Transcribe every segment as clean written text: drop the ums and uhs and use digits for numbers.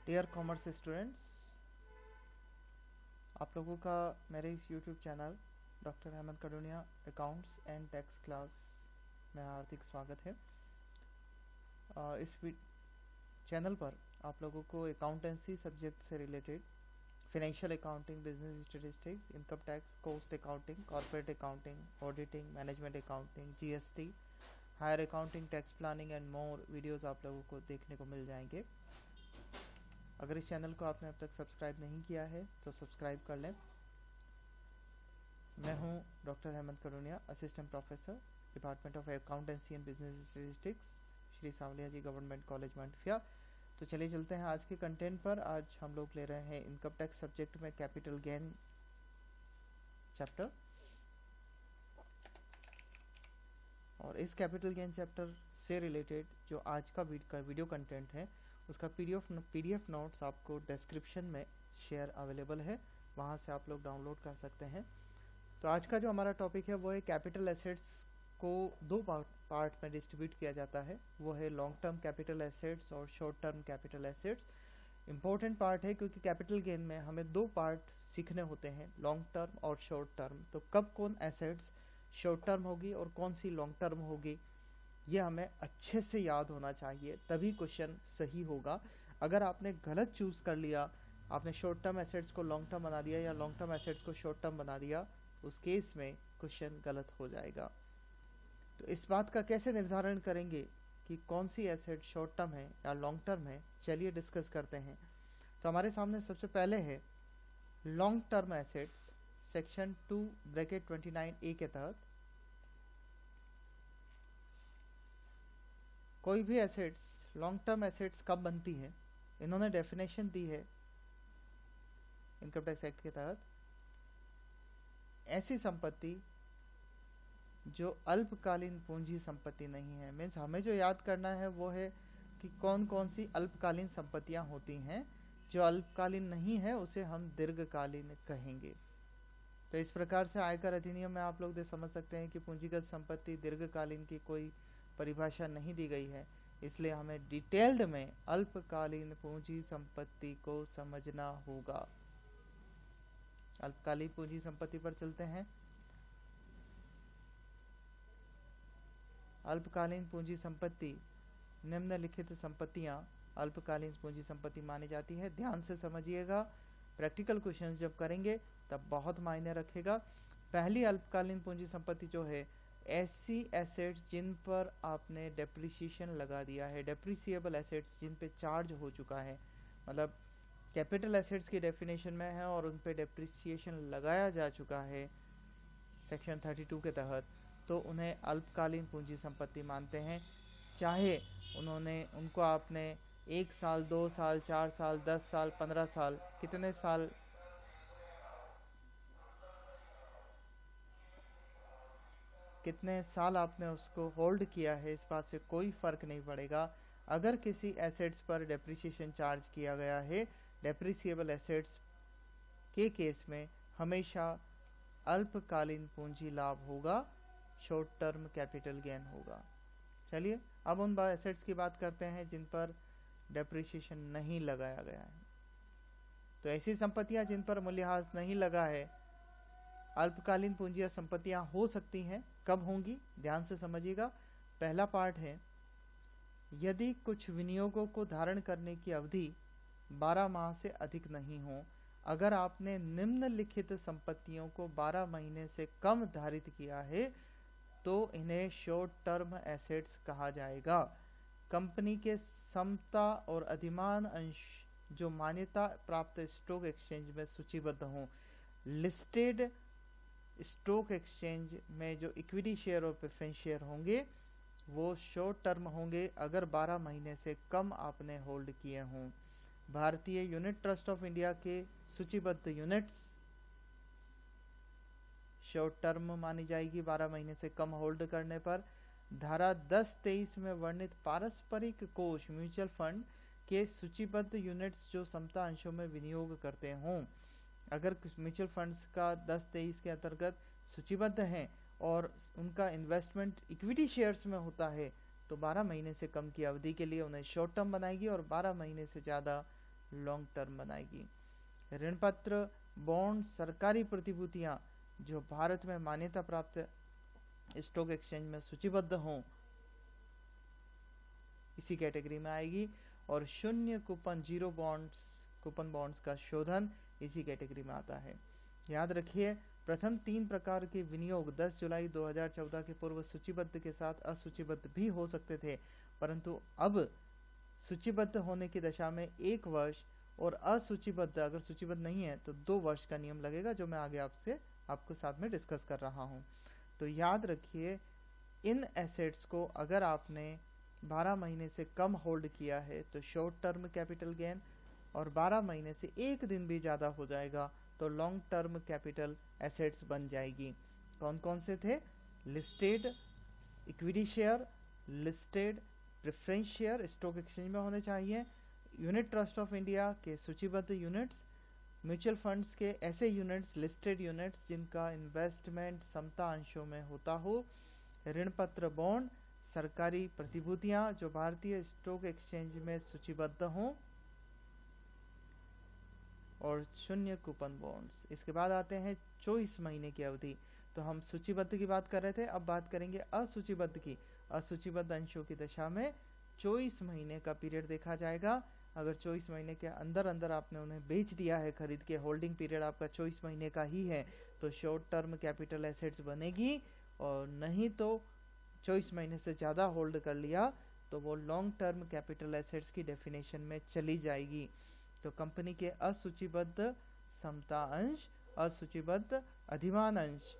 Dear commerce students, आप लोगों का मेरे इस YouTube channel doctor Ahmad Kadoniya accounts and tax class में हार्दिक स्वागत है। इस चैनल पर आप लोगों को अकाउंटेंसी सब्जेक्ट से related financial accounting, business statistics, income tax, cost accounting, corporate accounting, auditing, management accounting, GST, higher accounting, tax planning and more videos आप लोगों को देखने को मिल जाएंगे। अगर इस चैनल को आपने अब तक सब्सक्राइब नहीं किया है तो सब्सक्राइब कर लें। मैं हूं doctor Ahmad Kadoniya, assistant professor, department of accountancy and business statistics, Shri Sanwaliya ji government college Mandphiya. तो चलिए चलते हैं आज के कंटेंट पर। आज हम लोग ले रहे हैं इनकम टैक्स सब्जेक्ट में कैपिटल गेन चैप्टर, और इस कैपिटल गेन चैप्टर से रिलेटेड जो आज का वीडियो कंटेंट है उसका पीडीएफ नोट्स आपको डिस्क्रिप्शन में शेयर अवेलेबल है, वहाँ से आप लोग डाउनलोड कर सकते हैं। तो आज का जो हमारा टॉपिक है वो है कैपिटल एसेट्स को दो पार्ट में डिस्ट्रीब्यूट किया जाता है। वो है लॉन्ग टर्म कैपिटल एसेट्स और short term capital assets. Important part है क्योंकि कैपिटल गेन में हमें दो पार्ट सीखने होते हैं, लॉन्ग टर्म और शॉर्ट टर्म। तो कब कौन एसेट्स शॉर्ट टर्म होगी और कौन सी लॉन्ग टर्म होगी, ये हमें अच्छे से याद होना चाहिए, तभी क्वेश्चन सही होगा। अगर आपने गलत चूज कर लिया, आपने शॉर्ट टर्म एसेट्स को लॉन्ग टर्म बना दिया या लॉन्ग टर्म एसेट्स को शॉर्ट टर्म बना दिया, उस केस में क्वेश्चन गलत हो जाएगा। तो इस बात का कैसे निर्धारण करेंगे कि कौन सी एसेट शॉर्ट टर्म है या लॉन्ग टर्म है, चलिए डिस्कस करते हैं। तो हमारे सामने सबसे पहले है long term assets, section 2(29)(a) के तहत कोई भी एसेट्स लॉन्ग टर्म एसेट्स कब बनती है, इन्होंने डेफिनेशन दी है इनकम टैक्स एक्ट के तहत। ऐसी संपत्ति जो अल्पकालीन पूंजी संपत्ति नहीं है, मीन्स हमें जो याद करना है वो है कि कौन कौन सी अल्पकालीन संपत्तियां होती हैं। जो अल्पकालीन नहीं है उसे हम दीर्घकालीन कहेंगे। तो इस प्रकार से आयकर अधिनियम में आप लोग समझ सकते हैं कि पूंजीगत संपत्ति दीर्घकालीन की कोई परिभाषा नहीं दी गई है, इसलिए हमें डिटेल्ड में अल्पकालीन पूंजी संपत्ति को समझना होगा। अल्पकालीन पूंजी संपत्ति पर चलते हैं। अल्पकालीन पूंजी संपत्ति, निम्नलिखित संपत्तियां अल्पकालीन पूंजी संपत्ति मानी जाती है। ध्यान से समझिएगा, प्रैक्टिकल क्वेश्चंस जब करेंगे तब बहुत मायने रखेगा। पहली अल्पकालीन पूंजी संपत्ति जो है, ऐसी एसेट्स जिन पर आपने डेप्रिसिएशन लगा दिया है, डेप्रिसिएबल एसेट्स जिन पे चार्ज हो चुका है, मतलब कैपिटल एसेट्स की डेफिनेशन में है और उन पे डेप्रिसिएशन लगाया जा चुका है सेक्शन 32 के तहत, तो उन्हें अल्पकालीन पूंजी संपत्ति मानते हैं। चाहे उनको आपने 1 साल, 2 साल, 4 साल, 10 साल, 15 साल, कितने साल आपने उसको होल्ड किया है, इस बात से कोई फर्क नहीं पड़ेगा। अगर किसी एसेट्स पर डेप्रिसिएशन चार्ज किया गया है, डेप्रिसिएबल एसेट्स के केस में हमेशा अल्पकालीन पूंजी लाभ होगा, शॉर्ट टर्म कैपिटल गेन होगा। चलिए अब उन एसेट्स की बात करते हैं जिन पर डेप्रिसिएशन नहीं लगाया गया है। तो ऐसी संपत्तियां जिन पर मूल्यह्रास नहीं लगा है, अल्पकालीन पूंजी संपत्तियां हो सकती हैं। कब होंगी, ध्यान से समझिएगा। पहला पार्ट है, यदि कुछ विनियोगों को धारण करने की अवधि 12 माह से अधिक नहीं हो। अगर आपने निम्नलिखित संपत्तियों को 12 महीने से कम धारित किया है तो इन्हें शॉर्ट टर्म एसेट्स कहा जाएगा। कंपनी के समता और अधिमान अंश जो मान्यता प्राप्त स्टॉक एक्सचेंज में सूचीबद्ध हों, लिस्टेड स्टॉक एक्सचेंज में जो इक्विटी शेयर और प्रेफरेंस शेयर होंगे वो शॉर्ट टर्म होंगे अगर 12 महीने से कम आपने होल्ड किए हों। भारतीय यूनिट ट्रस्ट ऑफ इंडिया के सूचीबद्ध यूनिट्स शॉर्ट टर्म मानी जाएगी 12 महीने से कम होल्ड करने पर। धारा 10(23) में वर्णित पारस्परिक कोष म्यूचुअल फंड के सूचीबद्ध यूनिट्स जो समता अंशों में विनियोग करते हों, अगर म्यूचुअल फंड्स का 10(23) के अंतर्गत सूचीबद्ध हैं और उनका इन्वेस्टमेंट इक्विटी शेयर्स में होता है तो 12 महीने से कम की अवधि के लिए उन्हें शॉर्ट टर्म बनाएगी और 12 महीने से ज़्यादा लॉन्ग टर्म बनाएगी। ऋण पत्र, बॉन्ड, सरकारी प्रतिभूतियां जो भारत में मान्यता प्राप्त स्टॉक एक्सचेंज में सूचीबद्ध हों, इसी कैटेगरी में आएगी। और शून्य coupon, zero bonds, coupon bonds का शोधन इसी कैटेगरी में आता है। याद रखिए, प्रथम 3 प्रकार के विनियोग 10 जुलाई 2014 के पूर्व सूचीबद्ध के साथ असूचीबद्ध भी हो सकते थे, परंतु अब सूचीबद्ध होने की दशा में 1 वर्ष और असूचीबद्ध, अगर सूचीबद्ध नहीं है तो 2 वर्ष का नियम लगेगा, जो मैं आगे आपको साथ में डिस्कस कर रहा हूं। तो याद रखिए, इन एसेट्स को अगर आपने 12 महीने से कम होल्ड किया है तो शॉर्ट टर्म कैपिटल गेन, और 12 महीने से 1 दिन भी ज़्यादा हो जाएगा तो लॉन्ग टर्म कैपिटल एसेट्स बन जाएगी। कौन कौन से थे? Listed equity share, listed preference share stock exchange में होने चाहिए, यूनिट ट्रस्ट ऑफ इंडिया के सूचीबद्ध यूनिट्स, म्यूचुअल फंड्स के ऐसे यूनिट्स, लिस्टेड यूनिट्स जिनका इन्वेस्टमेंट समता अंशों में होता हो, ऋण पत्र, बॉन्ड, सरकारी प्रतिभूतियां जो भारतीय स्टॉक एक्सचेंज में सूचीबद्ध हों, और शून्य कूपन बॉन्ड्स। इसके बाद आते हैं 24 महीने की अवधि। तो हम सूचीबद्ध की बात कर रहे थे, अब बात करेंगे असूचीबद्ध की। असूचीबद्ध अंशों की दशा में 24 महीने का पीरियड देखा जाएगा। अगर 24 महीने के अंदर अंदर आपने उन्हें बेच दिया है खरीद के, होल्डिंग पीरियड आपका 24 महीने का ही है, तो शॉर्ट टर्म कैपिटल एसेट्स बनेगी। और नहीं तो 24 महीने से ज़्यादा होल्ड कर लिया तो वो लॉन्ग टर्म कैपिटल एसेट्स की डेफिनेशन में चली जाएगी। तो कंपनी के असूचीबद्ध समता अंश, असूचीबद्ध अधिमान अंश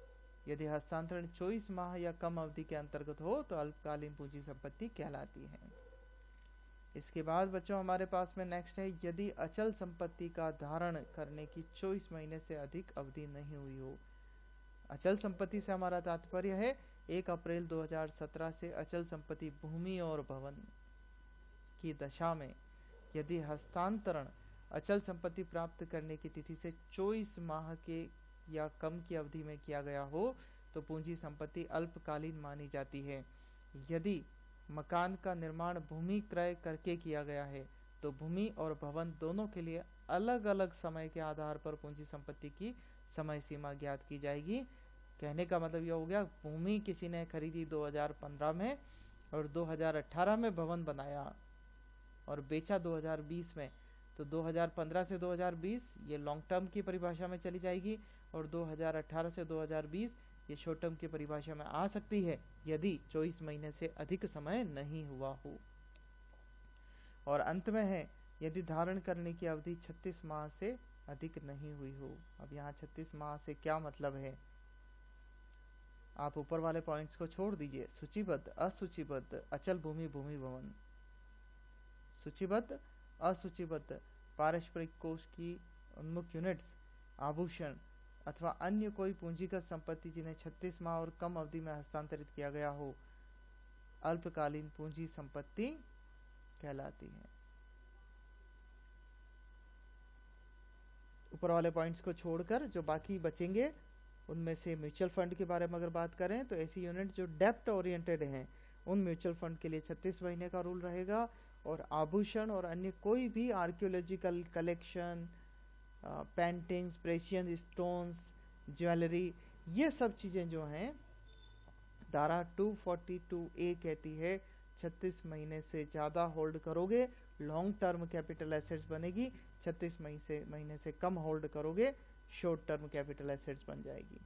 यदि हस्तांतरण 24 माह या कम अवधि के अंतर्गत हो तो अल्पकालीन पूंजी संपत्ति कहलाती है। इसके बाद बच्चों हमारे पास में नेक्स्ट है, यदि अचल संपत्ति का धारण करने की 24 महीने से अधिक अवधि नहीं हुई हो। अचल संपत्ति से हमारा तात्पर्य है 1 अप्रैल 2017 से अचल संपत्ति भूमि और भवन की दशा में यदि हस्तांतरण अचल संपत्ति प्राप्त करने की तिथि से 24 माह के या कम की अवधि में किया गया हो तो पूंजी संपत्ति अल्पकालीन मानी जाती है। यदि मकान का निर्माण भूमि क्रय करके किया गया है तो भूमि और भवन दोनों के लिए अलग अलग समय के आधार पर पूंजी संपत्ति की समय सीमा ज्ञात की जाएगी। कहने का मतलब यह हो गया, भूमि किसी ने खरीदी 2015 में और 2018 में भवन बनाया और बेचा 2020 में, तो 2015 से 2020 ये लॉन्ग टर्म की परिभाषा में चली जाएगी और 2018 से 2020 ये शॉर्ट टर्म की परिभाषा में आ सकती है यदि 24 महीने से अधिक समय नहीं हुआ हो। और अंत में है, यदि धारण करने की अवधि 36 माह से अधिक नहीं हुई हो। अब यहाँ 36 माह से क्या मतलब है, आप ऊपर वाले पॉइंट्स को छोड़ दीजिए। सूचीबद्ध, असूचीबद्ध, अचल भूमि, भूमि भवन, सूचीबद्ध, असूचीबद्ध, पारस्परिक कोष की उन्मुख यूनिट्स, आभूषण अथवा अन्य कोई पूंजीगत संपत्ति जिन्हें 36 माह और कम अवधि में हस्तांतरित किया गया हो, अल्पकालीन पूंजी संपत्ति कहलाती है। ऊपर वाले पॉइंट्स को छोड़कर जो बाकी बचेंगे उनमें से म्यूचुअल फंड के बारे में अगर बात करें तो ऐसी यूनिट जो डेप्ट ओरिएंटेड हैं उन म्यूचुअल फंड के लिए 36 महीने का रूल रहेगा। और आभूषण और अन्य कोई भी archaeological collection, paintings, precious stones, jewellery, ये सब चीज़ें जो हैं धारा 242A कहती है 36 महीने से ज़्यादा होल्ड करोगे लॉन्ग टर्म कैपिटल एसेट्स बनेगी, 36 महीने से कम होल्ड करोगे शॉर्ट टर्म कैपिटल एसेट्स बन जाएगी।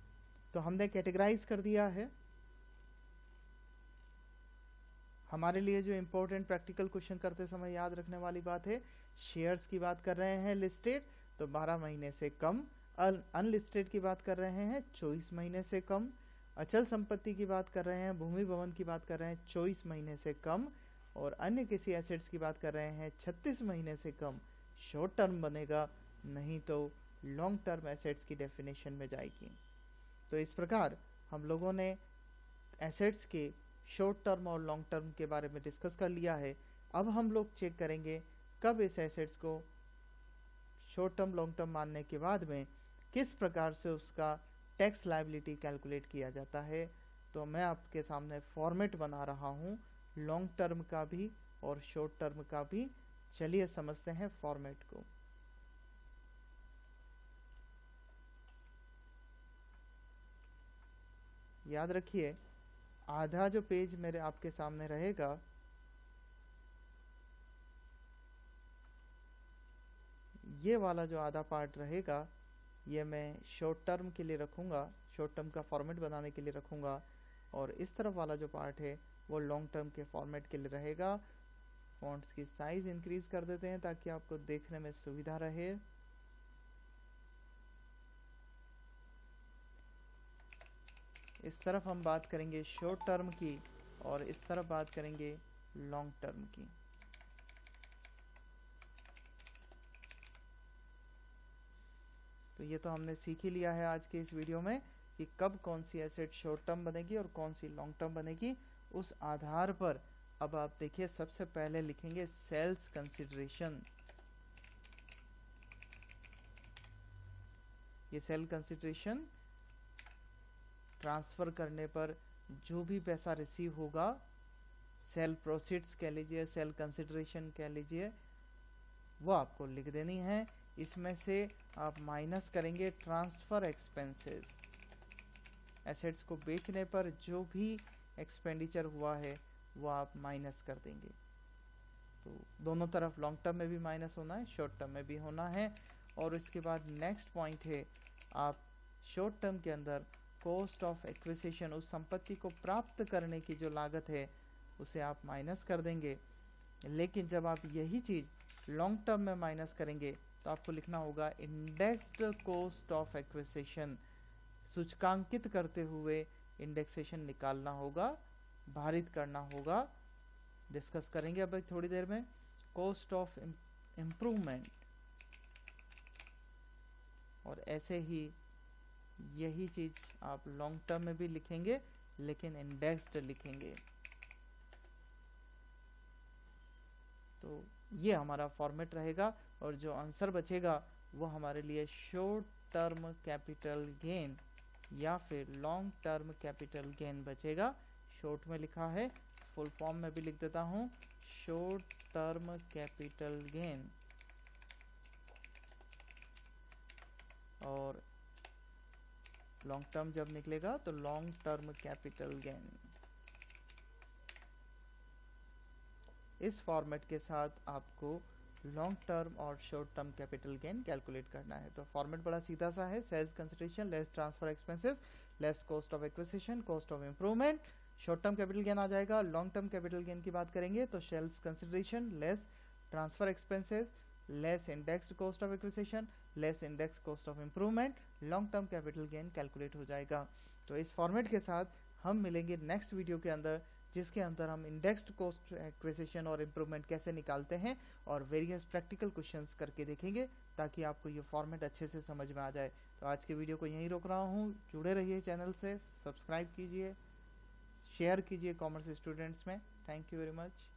तो हमने कैटेगराइज कर दिया है। हमारे लिए जो इम्पोर्टेंट प्रैक्टिकल क्वेश्चन करते समय याद रखने वाली बात है, शेयर्स की बात कर रहे हैं लिस्टेड तो 12 महीने से कम, अनलिस्टेड की बात कर रहे हैं 24 महीने से कम, अचल संपत्ति की बात कर रहे हैं, भूमि भवन की बात कर रहे हैं 24 महीने से कम, और अन्य किसी एसेट्स की बात कर रहे हैं 36 महीने से कम, शॉर्ट टर्म बनेगा, नहीं तो लॉन्ग टर्म एसेट्स की डेफिनेशन में जाएगी। तो इस प्रकार हम लोगों ने एसेट्स के शॉर्ट टर्म और लॉन्ग टर्म के बारे में डिस्कस कर लिया है। अब हम लोग चेक करेंगे कब इस एसेट्स को शॉर्ट टर्म लॉन्ग टर्म मानने के बाद में किस प्रकार से उसका टैक्स लायबिलिटी कैलकुलेट किया जाता है। तो मैं आपके सामने फॉर्मेट बना रहा हूँ लॉन्ग टर्म का भी और शॉर्ट टर्म का भी। चलिए समझते हैं फॉर्मेट को। याद रखिए आधा जो पेज मेरे आपके सामने रहेगा ये वाला जो आधा पार्ट रहेगा ये मैं शॉर्ट टर्म के लिए रखूँगा, शॉर्ट टर्म का फॉर्मेट बनाने के लिए रखूँगा, और इस तरफ वाला जो पार्ट है वो लॉन्ग टर्म के फॉर्मेट के लिए रहेगा। फॉन्ट्स की साइज इंक्रीज कर देते हैं ताकि आपको देखने में सुविधा रहे। इस तरफ हम बात करेंगे शॉर्ट टर्म की और इस तरफ बात करेंगे लॉन्ग टर्म की। तो ये तो हमने सीख ही लिया है आज के इस वीडियो में कि कब कौन सी एसेट शॉर्ट टर्म बनेगी और कौन सी लॉन्ग टर्म बनेगी। उस आधार पर अब आप देखिए सबसे पहले लिखेंगे सेल्स कंसिडरेशन। ये सेल कंसिडरेशन ट्रांसफर करने पर जो भी पैसा रिसीव होगा, सेल प्रोसीड्स कह लीजिए, सेल कंसिडरेशन कह लीजिए, वो आपको लिख देनी है। इसमें से आप माइनस करेंगे ट्रांसफर एक्सपेंसेस। एसेट्स को बेचने पर जो भी एक्सपेंडिचर हुआ है वो आप माइनस कर देंगे। तो दोनों तरफ लॉन्ग टर्म में भी माइनस होना है, शॉर्ट टर्म में भी होना है। और इसके बाद नेक्स्ट पॉइंट है, आप शॉर्ट टर्म के अंदर कॉस्ट ऑफ एक्विजिशन, उस संपत्ति को प्राप्त करने की जो लागत है उसे आप माइनस कर देंगे। लेकिन जब आप यही चीज़ लॉन्ग टर्म में माइनस करेंगे तो आपको लिखना होगा इंडेक्स्ड कॉस्ट ऑफ एक्विजिशन। सूचकांकित करते हुए इंडेक्सेशन निकालना होगा, भारित करना होगा। डिस्कस करेंगे अब थोड़ी देर में। कॉस्ट ऑफ इम्प्रूवमेंट, और ऐसे ही यही चीज आप लॉन्ग टर्म में भी लिखेंगे लेकिन इंडेक्स्ड लिखेंगे। तो ये हमारा फॉर्मेट रहेगा और जो आंसर बचेगा वो हमारे लिए शॉर्ट टर्म कैपिटल गेन या फिर लॉन्ग टर्म कैपिटल गेन बचेगा। शॉर्ट में लिखा है, फुल फॉर्म में भी लिख देता हूँ, शॉर्ट टर्म कैपिटल गेन, और लॉन्ग टर्म जब निकलेगा तो लॉन्ग टर्म कैपिटल गेन। इस फॉर्मेट के साथ आपको लॉन्ग टर्म और short term capital gain calculate करना है। तो फॉर्मेट बड़ा सीधा सा है, sales consideration less transfer expenses less cost of acquisition cost of improvement. Short term capital gain आ जाएगा। लॉन्ग टर्म कैपिटल गेन की बात करेंगे तो sales consideration less transfer expenses less indexed cost of acquisition less index cost of improvement, long term capital gain calculate हो जाएगा। तो इस फॉर्मेट के साथ हम मिलेंगे नेक्स्ट वीडियो के अंदर, जिसके अंदर हम इंडेक्स्ड कॉस्ट एक्विजिशन और इंप्रूवमेंट कैसे निकालते हैं और वेरियस प्रैक्टिकल क्वेश्चंस करके देखेंगे ताकि आपको ये फॉर्मेट अच्छे से समझ में आ जाए। तो आज के वीडियो को यहीं रोक रहा हूँ। जुड़े रहिए चैनल से, सब्सक्राइब कीजिए, शेयर कीजिए कॉमर्स स्टूडेंट्स में। Thank you very much.